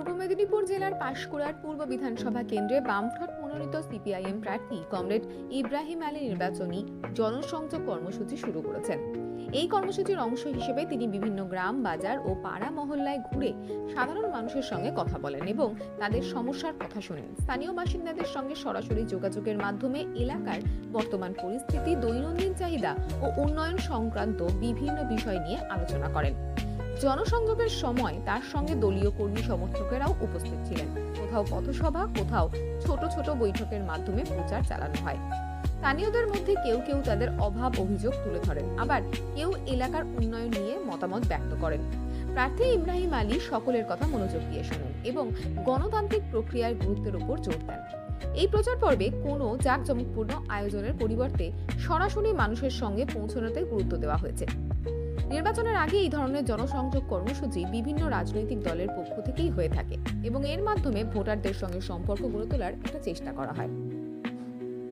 পূর্ব মেদিনীপুর জেলার পাঁশকুড়ার পূর্ব বিধানসভা কেন্দ্রে বামফ্রন্ট মনোনীত সিপিআইএম প্রার্থী কমরেড ইব্রাহিম আলী নির্বাচনী জনসংযোগ কর্মসূচি শুরু করেছেন। এই কর্মসূচির অংশ হিসেবে তিনি বিভিন্ন গ্রাম, বাজার ও পাড়া মহল্লায় ঘুরে সাধারণ মানুষের সঙ্গে কথা বলেন এবং তাদের সমস্যার কথা শোনেন। স্থানীয় বাসিন্দাদের সঙ্গে সরাসরি যোগাযোগের মাধ্যমে এলাকার বর্তমান পরিস্থিতি, দৈনন্দিন চাহিদা ও উন্নয়ন সংক্রান্ত বিভিন্ন বিষয় নিয়ে আলোচনা করেন। জনসংযোগের সময় তার সঙ্গে দলীয় কর্মী সমর্থকেরাও উপস্থিত ছিলেন। কোথাও পথসভা, কোথাও ছোট ছোট বৈঠকের মাধ্যমে প্রচার চালানো হয়। স্থানীয়দের মধ্যে কেউ কেউ তাদের অভাব অভিযোগ তুলে ধরেন, আবার কেউ এলাকার উন্নয়ন নিয়ে মতামত ব্যক্ত করেন। প্রার্থী ইব্রাহিম আলী সকলের কথা মনোযোগ দিয়ে শোনেন এবং গণতান্ত্রিক প্রক্রিয়ার গুরুত্বের উপর জোর দেন। এই প্রচার পর্বে কোনো জাঁকজমকপূর্ণ আয়োজনের পরিবর্তে সরাসরি মানুষের সঙ্গে পৌঁছানোতে গুরুত্ব দেওয়া হয়েছে। নির্বাচনের আগে এই ধরনের জনসংযোগ কর্মসূচি বিভিন্ন রাজনৈতিক দলের পক্ষ থেকেই হয়ে থাকে এবং এর মাধ্যমে ভোটারদের সঙ্গে সম্পর্ক গড়ে তোলার একটা চেষ্টা করা হয়।